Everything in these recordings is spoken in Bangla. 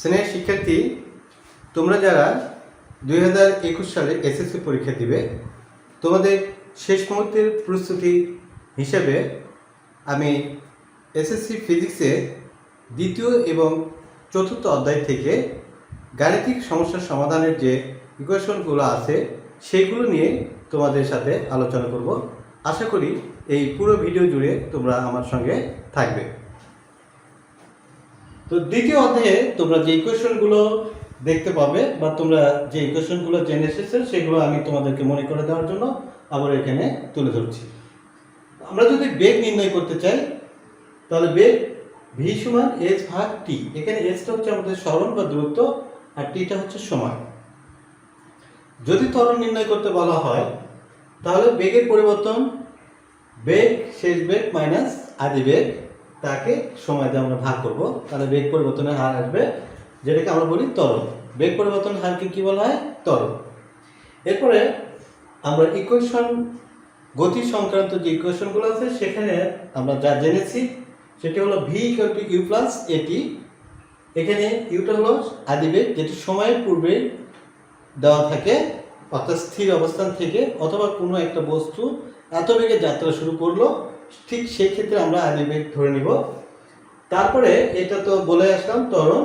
স্নেহের শিক্ষার্থী, তোমরা যারা 2021 সালে এসএসসি পরীক্ষা দিবে, তোমাদের শেষ মুহূর্তের প্রস্তুতি হিসেবে আমি এসএসসি ফিজিক্সে দ্বিতীয় এবং চতুর্থ অধ্যায় থেকে গাণিতিক সমস্যার সমাধানের যে ইকুয়েশনগুলো আছে সেইগুলো নিয়ে তোমাদের সাথে আলোচনা করব। আশা করি এই পুরো ভিডিও জুড়ে তোমরা আমার সঙ্গে থাকবে। তো দ্বিতীয় অধ্যায়ে তোমরা যে ইকুয়েশনগুলো দেখতে পাবে বা তোমরা যে ইকুয়েশনগুলো জেনে এসেছো সেগুলো আমি তোমাদেরকে মনে করে দেওয়ার জন্য আবার এখানে তুলে ধরছি। আমরা যদি বেগ নির্ণয় করতে চাই তাহলে বেগ ভি সমান এস ভাগ টি। এখানে এসটা হচ্ছে আমাদের সরণ বা দূরত্ব আর টিটা হচ্ছে সময়। যদি ত্বরণ নির্ণয় করতে বলা হয় তাহলে বেগের পরিবর্তন বেগ শেষ বেগ মাইনাস আদি বেগ, তাকে সময় দিয়ে আমরা ভাগ করব, তাহলে বেগ পরিবর্তনের হার আসবে, যেটাকে আমরা বলি ত্বরণ। বেগ পরিবর্তনের হারকে কি বলা হয়? ত্বরণ। এরপরে আমরা ইকুয়েশন গতি সংক্রান্ত যে ইকুয়েশনগুলো আছে সেখানে আমরা যা জেনেছি সেটি হলো v equal to u plus at. এখানে ইউটা হলো আদিবেগ, যেটি সময়ের পূর্বে দেওয়া থাকে, অর্থাৎ স্থির অবস্থান থেকে অথবা কোনো একটা বস্তু এত বেগে যাত্রা শুরু করলো, ঠিক সেই ক্ষেত্রে আমরা আদিবেগ ধরে নিব। তারপরে এটা তো বলে আসলাম ত্বরণ।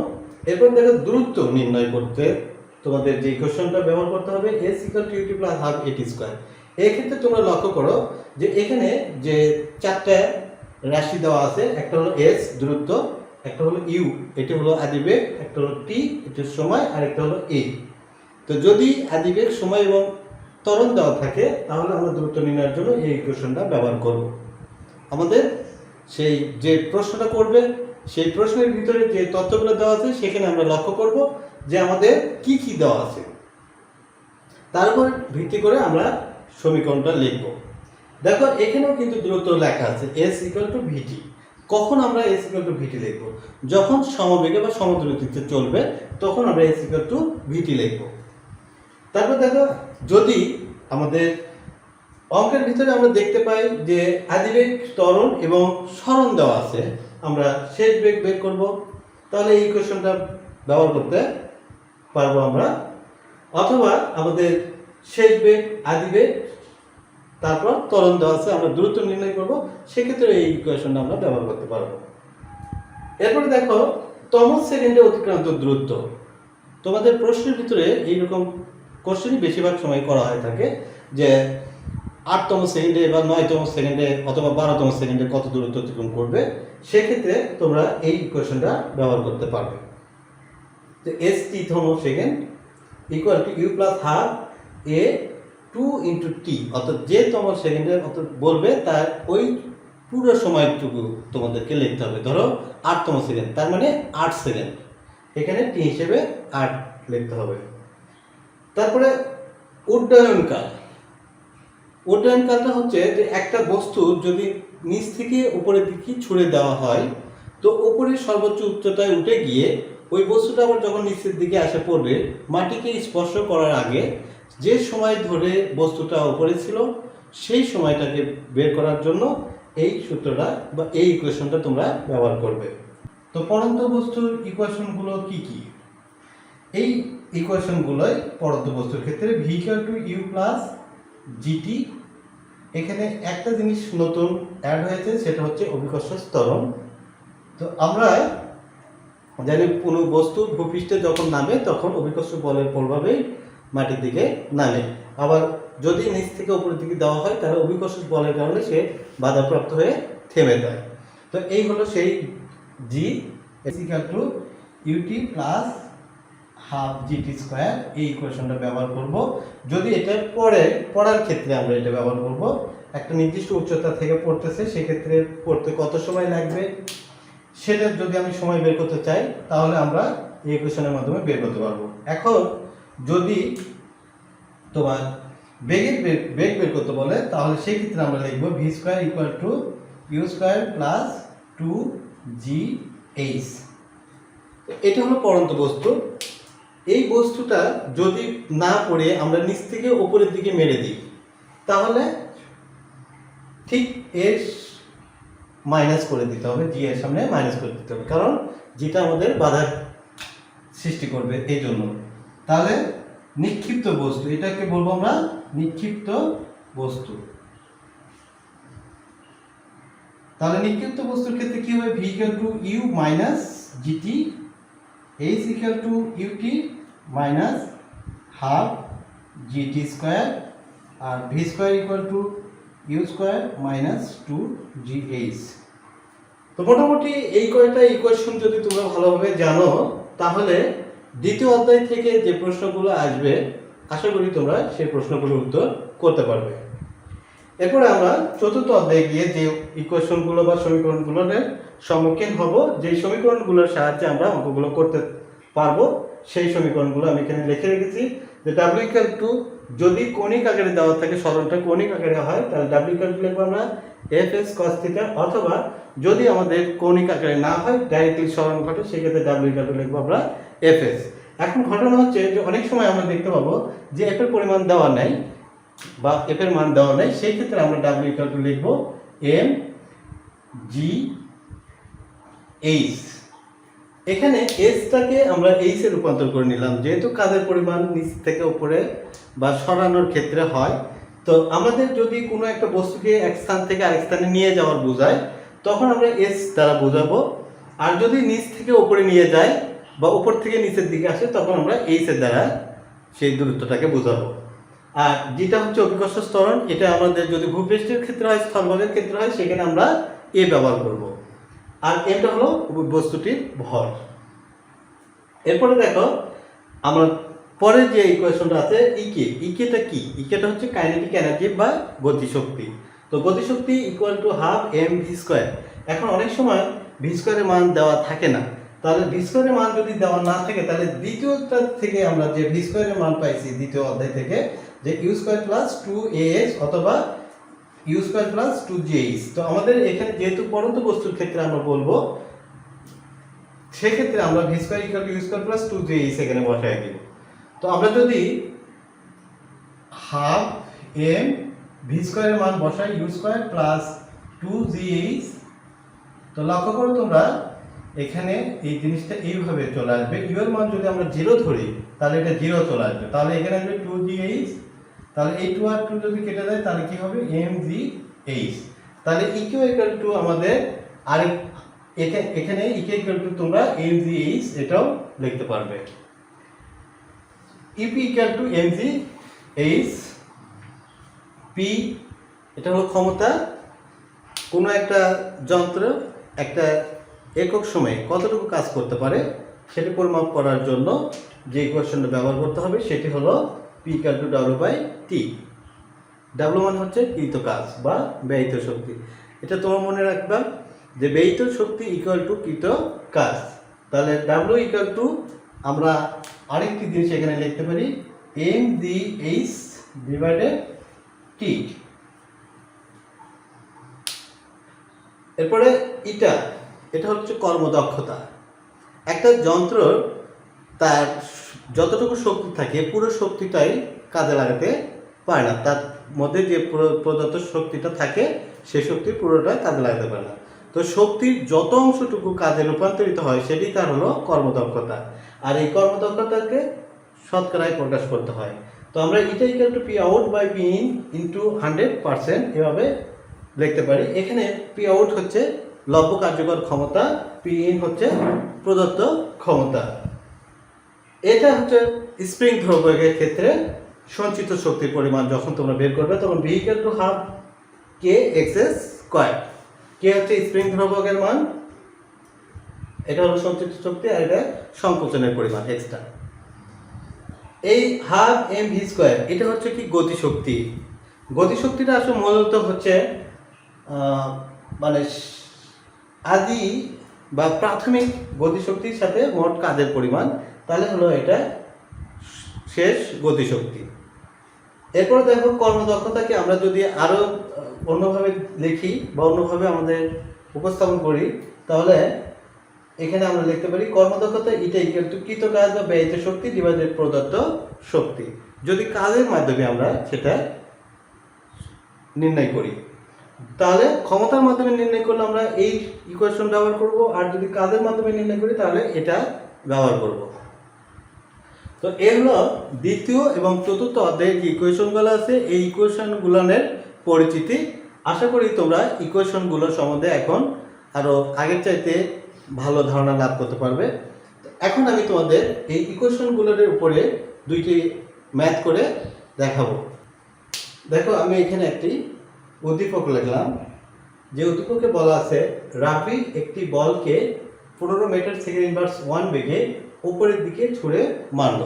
এরপর দেখো দূরত্ব নির্ণয় করতে তোমাদের যে ইকুয়েশনটা ব্যবহার করতে হবে s equal to UT plus half at square. এই ক্ষেত্রে তোমরা লক্ষ্য করো যে এখানে যে চারটা রাশি দেওয়া আছে, একটা হলো এস দূরত্ব, একটা হলো ইউ এটি হলো আদিবেগ, একটা হলো টি এটি সময়, আর একটা হলো এ। তো যদি আদিবেগ সময় এবং ত্বরণ দেওয়া থাকে তাহলে আমরা দূরত্ব নির্ণয়ের জন্য এই ইকুয়েশনটা ব্যবহার করব। আমাদের সেই যে প্রশ্নটা করবে সেই প্রশ্নের ভিতরে যে তথ্যগুলো দেওয়া আছে সেখানে আমরা লক্ষ্য করব যে আমাদের কি কি দেওয়া আছে, তার উপর ভিত্তি করে আমরা সমীকরণটা লিখব। দেখো এখানেও কিন্তু দূরত্ব লেখা আছে এস ইকুয়াল টু ভিটি। কখন আমরা এস ইকুয়াল টু ভিটি লিখব? যখন সমবেগে বা সমদূরত্বে চলবে তখন আমরা এস ইকুয়াল টু ভিটি লিখব। তারপর দেখো যদি আমাদের অঙ্কের ভিতরে আমরা দেখতে পাই যে আদিবেগ, ত্বরণ এবং সরণ দেওয়া আছে, আমরা শেষ বেগ বের করব, তাহলে এই ইকুয়েশনটা ব্যবহার করতে পারবো আমরা। অথবা আমাদের শেষ বেগ আদিবেগ তারপর ত্বরণ দেওয়া আছে, আমরা দূরত্ব নির্ণয় করব, সেক্ষেত্রে এই ইকুয়েশনটা আমরা ব্যবহার করতে পারবো। এরপরে দেখো তমস সেকেন্ডে অতিক্রান্ত দূরত্ব। তোমাদের প্রশ্নের ভিতরে এইরকম কোশ্চেনই বেশিরভাগ সময় করা হয়ে থাকে যে 8তম সেকেন্ডে বা 9তম সেকেন্ডে অথবা 12তম সেকেন্ডে কত দূরত্ব অতিক্রম করবে, সেক্ষেত্রে তোমরা এই ইকুয়েশনটা ব্যবহার করতে পারবে। তো এস টিতম second equal to u plus half a 2 into t, অর্থাৎ যে তম সেকেন্ডে অর্থাৎ বলবে তার ওই পুরো সময়টুকু তোমাদেরকে লিখতে হবে। ধরো 8তম সেকেন্ড, তার মানে 8 সেকেন্ড, এখানে টি হিসেবে 8 লিখতে হবে। তারপরে উড্ডয়নকাল। উড্ডয়নকালটা হচ্ছে যে একটা বস্তু যদি নিচ থেকে উপরের দিকে ছুড়ে দেওয়া হয় তো উপরের সর্বোচ্চ উচ্চতায় উঠে গিয়ে ওই বস্তুটা আবার যখন নিচের দিকে এসে পড়বে, মাটিকে স্পর্শ করার আগে যে সময় ধরে বস্তুটা উপরে ছিল সেই সময়টাকে বের করার জন্য এই সূত্রটা বা এই ইকুয়েশনটা তোমরা ব্যবহার করবে। তো পড়ন্ত বস্তুর ইকুয়েশনগুলো কি কি? এই ইকুয়েশনগুলোই পড়ন্ত বস্তুর ক্ষেত্রে v equal to u plus gt. এখানে একটা জিনিস নতুন অ্যাড হয়েছে, সেটা হচ্ছে অভিকর্ষ ত্বরণ। তো আমরা জানি কোনো বস্তু ভূপৃষ্ঠে যখন নামে তখন অভিকর্ষ বলের প্রভাবেই মাটির দিকে নামে, আবার যদি নিচ থেকে উপরের দিকে দেওয়া হয় তাহলে অভিকর্ষ বলের কারণে সে বাধাপ্রাপ্ত হয়ে থেমে যায়। তো এই হলো সেই g equal to UT plus half GT square. এই ইকুয়েশনটা ব্যবহার করব। যদি এটা পড়ার ক্ষেত্রে আমরা এটা ব্যবহার করব, একটা নির্দিষ্ট উচ্চতা থেকে পড়তেছে, সেক্ষেত্রে পড়তে কত সময় লাগবে সেটা যদি আমি সময় বের করতে চাই তাহলে আমরা এই ইকুয়েশনের মাধ্যমে বের করতে পারবো। এখন যদি তোমার বেগ বের করতে বলে তাহলে সেই ক্ষেত্রে আমরা লিখব v square equal to u square plus 2gh। এটা হলো পড়ন্ত বস্তু। এই বস্তুটা যদি না পড়ে আমরা নিচ থেকে উপরের দিকে মেরে দিই তাহলে ঠিক এর মাইনাস করে দিতে হবে, জি এর সামনে মাইনাস করে দিতে হবে, কারণ যেটা আমাদের বাধা সৃষ্টি করবে এই জন্য। তাহলে নিক্ষিপ্ত বস্তু, এটাকে বলবো আমরা নিক্ষিপ্ত বস্তু। তাহলে নিক্ষিপ্ত বস্তুর ক্ষেত্রে কি হবে, v equal to u minus gt, h equal to ut minus half GT square, আর v square equal to u square minus 2gh। তো মোটামুটি এই কয়টা ইকুয়েশন যদি তোমরা ভালোভাবে জানো তাহলে দ্বিতীয় অধ্যায় থেকে যে প্রশ্নগুলো আসবে আশা করি তোমরা সেই প্রশ্নগুলোর উত্তর করতে পারবে। এরপরে আমরা চতুর্থ অধ্যায়ে গিয়ে যে ইকুয়েশনগুলো বা সমীকরণগুলোর সম্মুখীন হব, যেই সমীকরণগুলোর সাহায্যে আমরা অঙ্কগুলো করতে পারবো সেই সমীকরণগুলো আমি এখানে লিখে রেখেছি। যে ডাব্লিউ ইকুয়াল টু, যদি কৌণিক আকারে দেওয়া থাকে, সরলটা কৌণিক আকারে হয়, তাহলে ডাব্লিউ ইকুয়াল টু লিখবো আমরা এফ এস কস থিটা, অথবা যদি আমাদের কৌণিক আকারে না হয় ডাইরেক্টলি সরণ ঘটে সেক্ষেত্রে ডাব্লিউ ইকুয়াল টু লিখবো আমরা এফ এস। এখন ঘটনা হচ্ছে যে অনেক সময় আমরা দেখতে পাবো যে এফ এর পরিমাণ দেওয়া নাই বা এফ এর মান দেওয়া নাই, সেই ক্ষেত্রে আমরা ডাব্লিউ ইকুয়াল টু লিখবো এম জি এইচ। এখানে এসটাকে আমরা এইচ এ রূপান্তর করে নিলাম, যেহেতু কাজের পরিমাণ নিচ থেকে উপরে বা সরানোর ক্ষেত্রে হয়। তো আমাদের যদি কোনো একটা বস্তুকে এক স্থান থেকে আরেক স্থানে নিয়ে যাওয়ার বোঝায় তখন আমরা এস দ্বারা বোঝাবো, আর যদি নিচ থেকে উপরে নিয়ে যায় বা উপর থেকে নিচের দিকে আসে তখন আমরা এইচ এর দ্বারা সেই দূরত্বটাকে বোঝাবো। আর যেটা হচ্ছে অভিকর্ষ ত্বরণ, এটা আমাদের যদি ভূপৃষ্ঠের ক্ষেত্রে হয়, স্থলভাগের ক্ষেত্রে হয়, সেখানে আমরা এ ব্যবহার করব। আর এটা হলো বস্তুটির ভর। এরপরে দেখো আমরা পরে যে ইকুয়েশনটা আছে ইকে, ইকেটা কি, ইকেটা হচ্ছে কাইনেটিক এনার্জি বা গতিশক্তি। তো গতিশক্তি equal to half m v square. এখন অনেক সময় ভি স্কোয়ারের মান দেওয়া থাকে না, তাহলে ভি স্কোয়ারের মান যদি দেওয়া না থাকে তাহলে দ্বিতীয়টা থেকে আমরা যে ভি স্কোয়ারের মান পাইছি দ্বিতীয় অধ্যায় থেকে, যে ইউ স্কোয়ার প্লাস 2ax অথবা ইউ স্কোয়ার প্লাস 2gh। তো আমাদের এখানে যেহেতু পরন্ত বস্তুর ক্ষেত্রে আমরা বলবো, সেক্ষেত্রে আমরা v square equal to u square plus 2gh এখানে বসাই দিব। তো আমরা যদি হাফ এম ভি স্কোয়ারের মান বসাই ইউ স্কোয়ার প্লাস 2gh, তো লক্ষ্য করো তোমরা এখানে এই জিনিসটা এইভাবে চলে আসবে। ইউ এর মান যদি আমরা 0 ধরি তাহলে এটা 0 চলে আসবে, তাহলে এখানে আসবে 2gh, তাহলে এই 2 আর 2 যদি কেটে যায় তাহলে কি হবে mgh। তাহলে ইকিউ ইকুয়াল টু আমাদের আরেক এখানে ইকিউ ইকুয়াল টু তোমরা mgh এটাও লিখতে পারবে। E P equal two mgh, P এটা হলো ক্ষমতা। কোনো একটা যন্ত্র একটা একক সময়ে কতটুকু কাজ করতে পারে সেটা পরিমাপ করার জন্য যে ইকুয়েশনটা ব্যবহার করতে হবে সেটি হলো P equal to W by T. W মানে হচ্ছে কৃত কাজ বা ব্যয়িত শক্তি। এটা তোমার মনে রাখবা যে ব্যয়িত শক্তি ইকুয়াল টু কৃত কাজ। তাহলে ডাব্লিউ ইকুয়াল টু আমরা আরেকটি জিনিস এখানে লিখতে পারি এম জি এইচ ডিভাইডেড টি। এরপরে এটা হচ্ছে কর্মদক্ষতা। একটা যন্ত্র তার যতটুকু শক্তি থাকে পুরো শক্তিটাই কাজে লাগাতে পারে না, তার মধ্যে যে প্রদত্ত শক্তিটা থাকে সেই শক্তি পুরোটা কাজে লাগাতে পারে না। তো শক্তির যত অংশটুকু কাজে রূপান্তরিত হয় সেটি তার হলো কর্মদক্ষতা, আর এই কর্মদক্ষতাকে শতকরায় প্রকাশ করতে হয়। তো আমরা এটা equal to p out by p in into 100% এভাবে লিখতে পারি। এখানে পি আউট হচ্ছে লব্য কার্যকর ক্ষমতা, পি ইন হচ্ছে প্রদত্ত ক্ষমতা। এটা হচ্ছে স্প্রিং ধ্রুবকের ক্ষেত্রে সঞ্চিত শক্তির পরিমাণ যখন তোমরা বের করবে তখন v equal to half k x s square. K হচ্ছে স্প্রিং ধ্রুবকের মান, এটা হলো সঞ্চিত শক্তি, আর এটা সংকোচনের পরিমাণ এক্সটা। এই হাফ এম ভি স্কয়ার এটা হচ্ছে কি গতিশক্তি। গতিশক্তিটা আসলে মূলত হচ্ছে মানে আদি বা প্রাথমিক গতিশক্তির সাথে মোট কাজের পরিমাণ, তাহলে হলো এটা শেষ গতিশক্তি। এরপর দেখো কর্মদক্ষতাকে আমরা যদি আরো অন্যভাবে লিখি বা অন্যভাবে আমাদের উপস্থাপন করি তাহলে এখানে আমরা লিখতে পারি কর্মদক্ষতা এটা ইকুয়াল টু কৃত কাজ বা ব্যয়িত শক্তি ডিভাইডেড প্রদত্ত শক্তি, যদি কাজের মাধ্যমে আমরা সেটা নির্ণয় করি। তাহলে ক্ষমতার মাধ্যমে নির্ণয় করলে আমরা এই ইকুয়েশন ব্যবহার করব, আর যদি কাজের মাধ্যমে নির্ণয় করি তাহলে এটা ব্যবহার করব। তো এ হলো দ্বিতীয় এবং চতুর্থ অধ্যায়ের যে ইকুয়েশনগুলো আছে এই ইকুয়েশনগুলোর পরিচিতি। আশা করি তোমরা ইকুয়েশনগুলো সম্বন্ধে এখন আরও আগের চাইতে ভালো ধারণা লাভ করতে পারবে। এখন আমি তোমাদের এই ইকুয়েশনগুলোর উপরে দুইটি ম্যাথ করে দেখাবো। দেখো আমি এখানে একটি উদ্দীপক লিখলাম। যে উদ্দীপকে বলা আছে রাফি একটি বলকে 15 মিটার সেকেন্ড ইনভার্স 1 বেগে উপরের দিকে ছুঁড়ে মারল।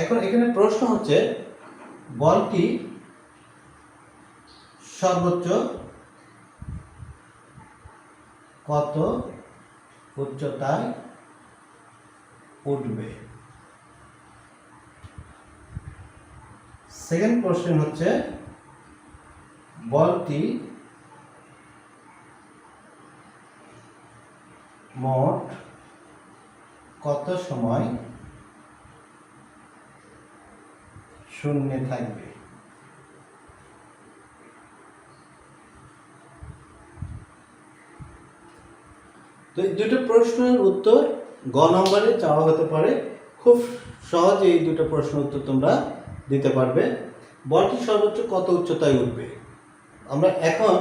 এখন এখানে প্রশ্ন হচ্ছে বলটি সর্বোচ্চ কত উচ্চতায় উঠবে। সেকেন্ড কোশ্চেন হচ্ছে বলটি মোট কত সময় শূন্যে থাকবে। তো এই দুটো প্রশ্নের উত্তর গ নম্বরে চাওয়া হতে পারে। খুব সহজে এই দুটো প্রশ্নের উত্তর তোমরা দিতে পারবে। বলটি সর্বোচ্চ কত উচ্চতায় উঠবে, আমরা এখন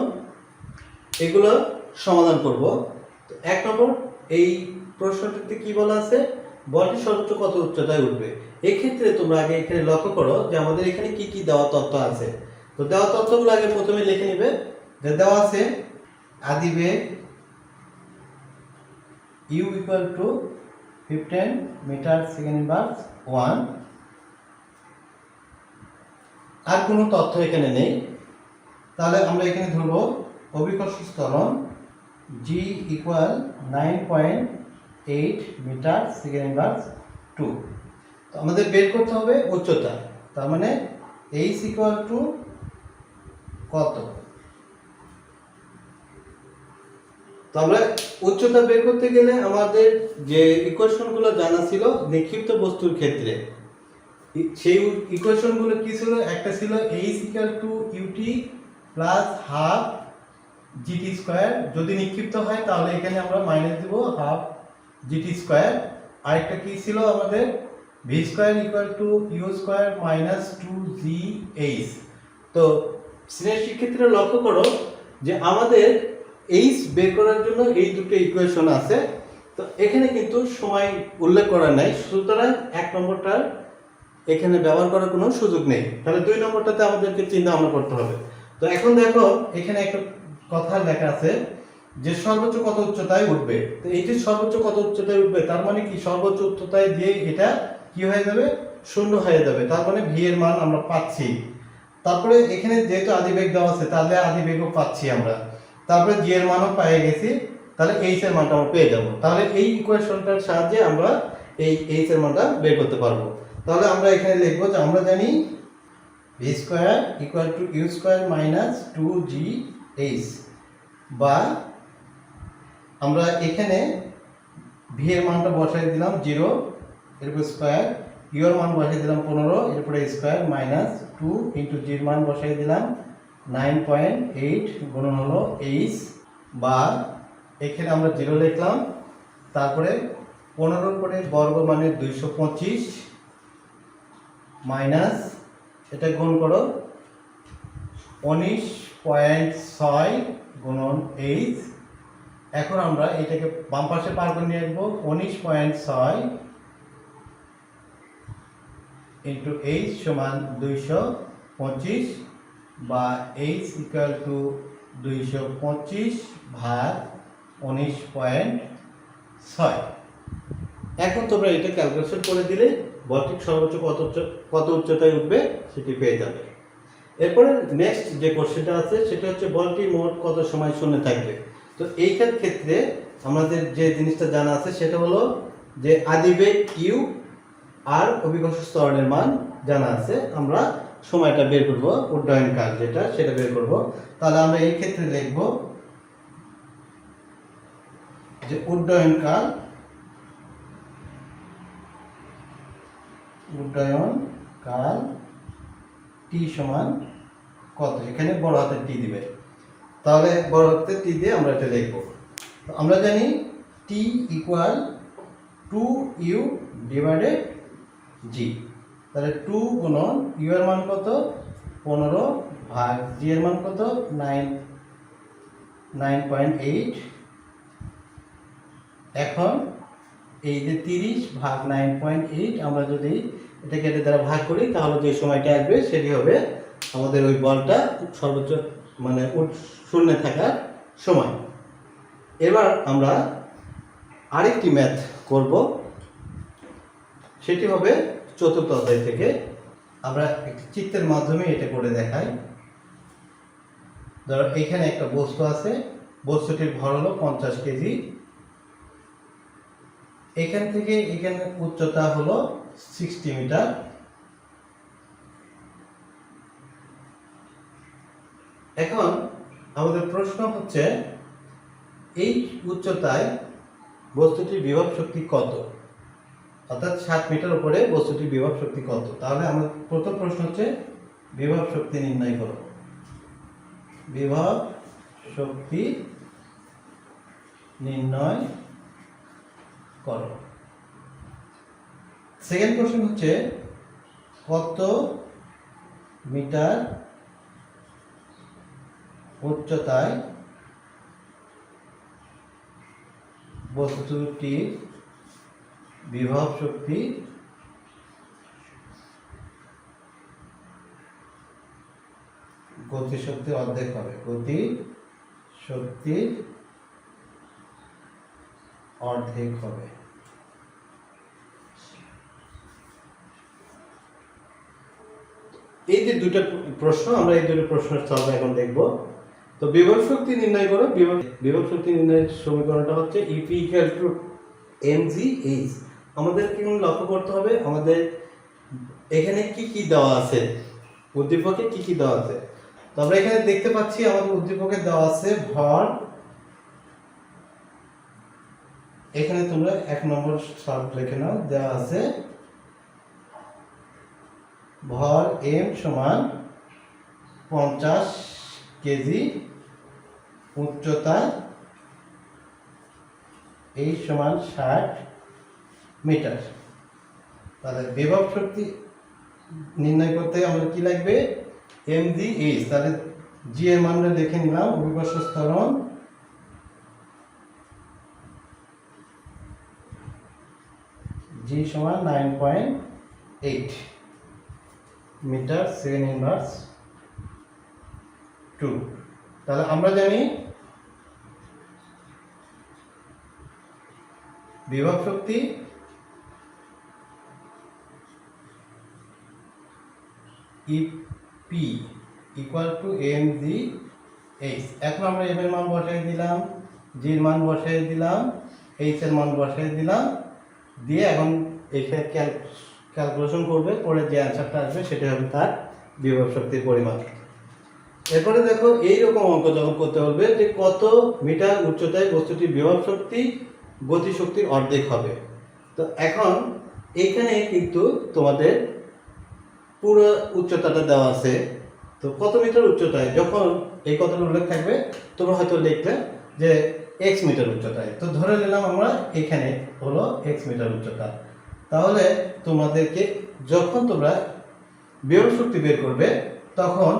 এগুলো সমাধান করব। তো এক নম্বর এই প্রশ্নটিতে কি বলা আছে, বলটি সর্বোচ্চ কত উচ্চতায় উঠবে। এক্ষেত্রে তোমরা আগে এখানে লক্ষ্য করো যে আমাদের এখানে কি কি দেওয়া তথ্য আছে। তো দেওয়া তথ্যগুলো আগে প্রথমে লিখে নিবে। যে দেওয়া আছে আদিবেগ u equal to 15 metre second inverse 1, আর কোনো তথ্য এখানে নেই। তাহলে আমরা এখানে ধরবো অভিকর্ষ ত্বরণ g equal 9.8 metre second inverse 2। তো আমাদের বের করতে হবে উচ্চতা, তার মানে h ইকুয়াল টু কত। তো আমরা উচ্চতা বের করতে গেলে আমাদের যে ইকুয়েশনগুলো জানা ছিল নিক্ষিপ্ত বস্তুর ক্ষেত্রে, সেই ইকুয়েশনগুলো কি ছিল, একটা ছিল h equal to ut plus half gt square. যদি নিক্ষিপ্ত হয় তাহলে এখানে আমরা মাইনাস দেব হাফ gt স্কয়ার। আরেকটা কি ছিল আমাদের v square equal two u square minus 2gh। তো শ্রেণীর ক্ষেত্রে লক্ষ্য করো যে আমাদের h বের করার জন্য এই দুটো ইকুয়েশন আছে। তো এখানে কিন্তু সময় উল্লেখ করা নাই, সুতরাং এক নম্বরটার এখানে ব্যবহার করার কোনো সুযোগ নেই। তাহলে দুই নম্বরটাতে আমাদেরকে চিন্তা ভাবনা করতে হবে। তো এখন দেখো এখানে একটা কথা লেখা আছে যে সর্বোচ্চ কত উচ্চতায় উঠবে। তো এইটি সর্বোচ্চ কত উচ্চতায় উঠবে তার মানে কি সর্বোচ্চ উচ্চতায় দিয়ে এটা কি হয়ে যাবে, শূন্য হয়ে যাবে। তার মানে ভি এর মান আমরা পাচ্ছি। তারপরে এখানে যেহেতু আদিবেগ দেওয়া আছে তাহলে আদিবেগও পাচ্ছি আমরা। তারপরে জি এর মানও পেয়ে গেছি, তাহলে এইচ এর মানটা আমরা পেয়ে যাব। তাহলে এই ইকুয়েশনটার সাহায্যে আমরা এই এইচ এর মানটা বের করতে পারবো। তাহলে আমরা এখানে লিখবো যে আমরা জানি v square equal to u square minus 2gh, বা আমরা এখানে ভি এর মানটা বসাই দিলাম 0, এরপর স্কয়ার, ইউ এর মান বসাই দিলাম 15, এরপরে স্কয়ার মাইনাস 2 ইন্টু জি এর মান বসাই দিলাম 9.8 গুণন হলো h, বা এখানে আমরা 0 লিখলাম, তারপরে 15 করে বর্গ মানে 225 মাইনাস এটা গুণ করো 19.6 গুণন h। এখন আমরা এটাকে বাম পাশে পার করে নিয়ে আসবো 19.6 ইন্টু h সমান 225, বা h ইকুয়াল টু 225 ভাগ 19.6। এখন তোমরা এটা ক্যালকুলেশন করে দিলে বলটি সর্বোচ্চ কত উচ্চতায় উঠবে সেটি পেয়ে যাবে। এরপরে নেক্সট যে কোশ্চেনটা আছে সেটা হচ্ছে বলটি মোট কত সময় শূন্যে থাকবে। তো এইটার ক্ষেত্রে আমাদের যে জিনিসটা জানা আছে সেটা হলো যে আদিবেগ ইউ আর অভিকর্ষ ত্বরণের মান জানা আছে, আমরা সময়টা বের করব, উড্ডয়ন কাল যেটা সেটা বের করব। তাহলে আমরা এই ক্ষেত্রে লিখব যে উড্ডয়ন কাল টি সমান কত, এখানে বড় হাতের টি দিবে। তাহলে বড় হাতের টি দিয়ে আমরা এটা লিখব। আমরা জানি টি ইকুয়াল 2u ডিভাইডেড জি। তাহলে 2 গুণন ইউ এর মান কত 15 ভাগ জি এর মান কত 9.8। এখন এই যে 30 ভাগ 9.8 আমরা যদি এটাকে এর দ্বারা ভাগ করি তাহলে যে সময়টা আসবে সেটি হবে আমাদের ওই বলটা সর্বোচ্চ মানে শূন্যে থাকার সময়। এবার আমরা আরেকটি ম্যাথ করব, সেটি হবে চতুর্থ অধ্যায় থেকে। আমরা একটি চিত্রের মাধ্যমে এটা করে দেখাই। ধরো এখানে একটা বস্তু আছে, বস্তুটির ভর হলো 50 কেজি। এখান থেকে এখানে উচ্চতা হলো 60 মিটার। এখন আমাদের প্রশ্ন হচ্ছে এই উচ্চতায় বস্তুটির বিভব শক্তি কত, অর্থাৎ 7 মিটার উপরে বস্তুটির বিভব শক্তি কত। তাহলে আমার প্রথম প্রশ্ন হচ্ছে বিভব শক্তি নির্ণয় করো। বিভব শক্তি নির্ণয় করো। সেকেন্ড কোশ্চেন হচ্ছে কত মিটার উচ্চতায় বস্তুটির বিভব শক্তি গতি শক্তির অর্ধেক হবে। গতি শক্তির অর্ধেক হবে। এই যে দুটো প্রশ্ন, আমরা এই দুটো প্রশ্নের সলভ এখন দেখব। তো বিভব শক্তি নির্ণয় করো। বিভব শক্তি নির্ণয়ের সমীকরণটা হচ্ছে ইপি ইকুয়াল টু mgh। আমাদের কি লক্ষ্য করতে হবে আমাদের এখানে কি কি দেওয়া আছে, উদ্দীপকে কি কি দেওয়া আছে। তো আমরা এখানে দেখতে পাচ্ছি আমাদের উদ্দীপকে দেওয়া আছে ভর। এখানে তোমরা 1 নম্বর শর্ত লিখে নাও, দেওয়া আছে ভর m সমান 50 কেজি, উচ্চতা h সমান 60 মিটার। তাহলে বিভব শক্তি নির্ণয় করতে আমাদের কি লাগবে mgh। তাহলে g এর মানটা লিখে নিলাম, অভিকর্ষ ত্বরণ g সমান 9.8 মিটার সেকেন্ড ইনভার্স 2। তাহলে আমরা জানি বিভব শক্তি EP ইকুয়াল টু mgh। এখন আমরা m এর মান বসাই দিলাম, g এর মান বসাই দিলাম, h এর মান বসাই দিলাম, দিয়ে এখন এখানে ক্যালকুলেশন করবে, পরে যে অ্যান্সারটা আসবে সেটা হবে তার বিভব শক্তির পরিমাণ। এরপরে দেখো এইরকম অঙ্ক যখন করতে বলবে যে কত মিটার উচ্চতায় বস্তুটির বিভব শক্তি গতি শক্তির অর্ধেক হবে। তো এখন এখানে কিন্তু তোমাদের পুরো উচ্চতাটা দেওয়া আছে। তো কত মিটার উচ্চতায়, যখন এই কথাটা উল্লেখ থাকবে তোমরা হয়তো লিখবে যে x মিটার উচ্চতায়। তো ধরে নিলাম আমরা এখানে হলো x মিটার উচ্চতা। তাহলে তোমাদেরকে যখন তোমরা বিভব শক্তি বের করবে তখন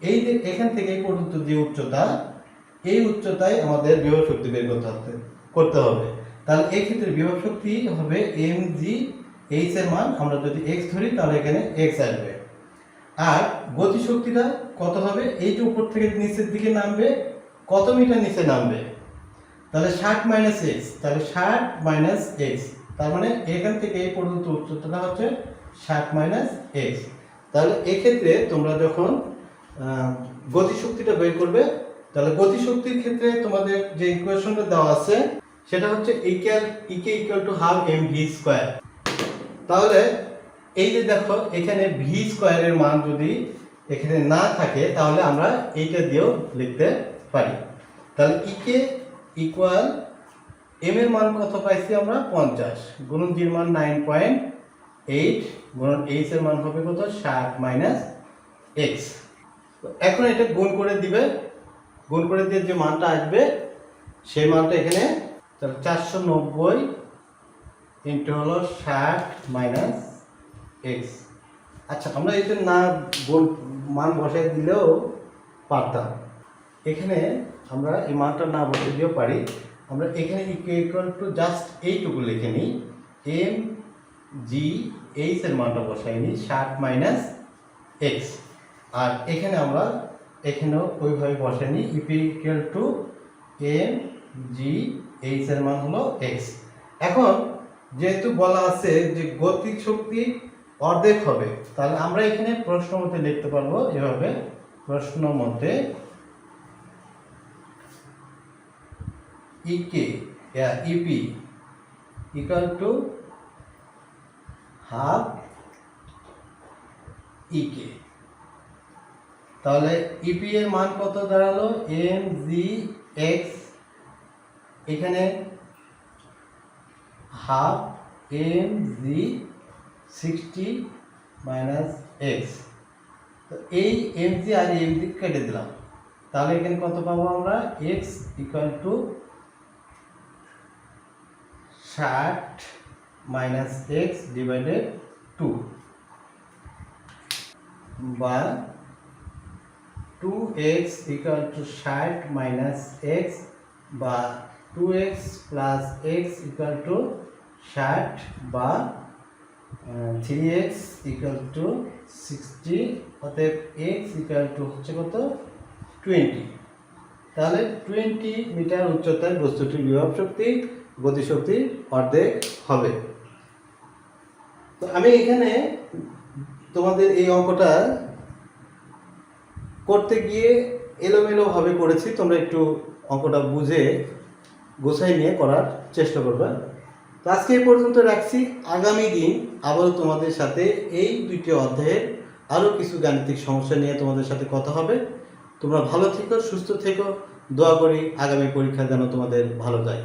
এই যে এখান থেকে এই পর্যন্ত যে উচ্চতা, এই উচ্চতায় আমাদের বিভব শক্তি বের করতে হবে। তাহলে এই ক্ষেত্রে বিভব শক্তি হবে mgh এর মান আমরা যদি x ধরি তাহলে এখানে x আসবে। আর গতি শক্তিটা কত হবে, এই যে উপর থেকে নিচের দিকে নামবে, কত মিটার নিচে নামবে, তাহলে 60 মাইনাস x, তাহলে 60 মাইনাস x, তার মানে এখান থেকে এই পর্যন্ত উচ্চতাটা হচ্ছে 60 মাইনাস x। তাহলে এই ক্ষেত্রে তোমরা যখন গতি শক্তিটা বের করবে তাহলে গতি শক্তির ক্ষেত্রে তোমাদের যে ইকুয়েশনটা দেওয়া আছে সেটা হচ্ছে ek equal to half mv square. তাহলে এই যে দেখো এখানে v স্কয়ারের মান যদি এখানে না থাকে তাহলে আমরা এইটা দিয়েও লিখতে পারি। তাহলে ek ইকুয়াল m এর মান কত পাইছি আমরা 50 গুণন g এর মান 9.8 গুণন h এর মান হবে কত 60 মাইনাস x। এখন এটা গুণ করে দিবে, গুণ করে দিয়ে যে মানটা আসবে সেই মানটা এখানে 490 ইন্টু হলো 60 মাইনাস এক্স। আচ্ছা, আমরা এটা না মান বসাই দিলেও পারতাম। এখানে আমরা এই মানটা না বসে দিয়েও পারি। আমরা এখানে ইকুয়াল টু জাস্ট এইটুকু লিখে নিই, এম জি এইচ এর মানটা বসাই নিই 60 মাইনাস এক্স। আর এখানে আমরা এখানেও ওইভাবে বসাই নিই, equal to m g h এর মান হলো এক্স। এখন যেহেতু বলা আছে যে গতিক শক্তি অর্ধেক হবে, তাহলে আমরা এখানে প্রশ্ন মতে লিখতে পারবো এভাবে, প্রশ্ন মতে EK EP equal to half EK. তাহলে ইপি এর মান কত দাঁড়ালো, এম জি এক্স, এখানে half m g 60 minus x. তো এই এম জি আর এম জি কেটে দিলাম, তাহলে এখানে কত পাবো আমরা, x equal to 60 minus x divided 2 বা 2x equal to 60 minus x বা 2x plus x equal to 60 বা 3x ইকুয়াল টু 60, অতএব x ইকুয়াল টু হচ্ছে কত, 20। তাহলে 20 মিটার উচ্চতায় বস্তুটির বিভব শক্তি গতিশক্তির অর্ধেক হবে। তো আমি এখানে তোমাদের এই অঙ্কটা করতে গিয়ে এলোমেলোভাবে করেছি, তোমরা একটু অঙ্কটা বুঝে গোছাই নিয়ে করার চেষ্টা করবে। তো আজকে এই পর্যন্ত রাখছি। আগামী দিন আবারও তোমাদের সাথে এই দুইটি অধ্যায়ের আরও কিছু গাণিতিক সমস্যা নিয়ে তোমাদের সাথে কথা হবে। তোমরা ভালো থেকো, সুস্থ থেকো, দোয়া করি আগামী পরীক্ষা যেন তোমাদের ভালো যায়।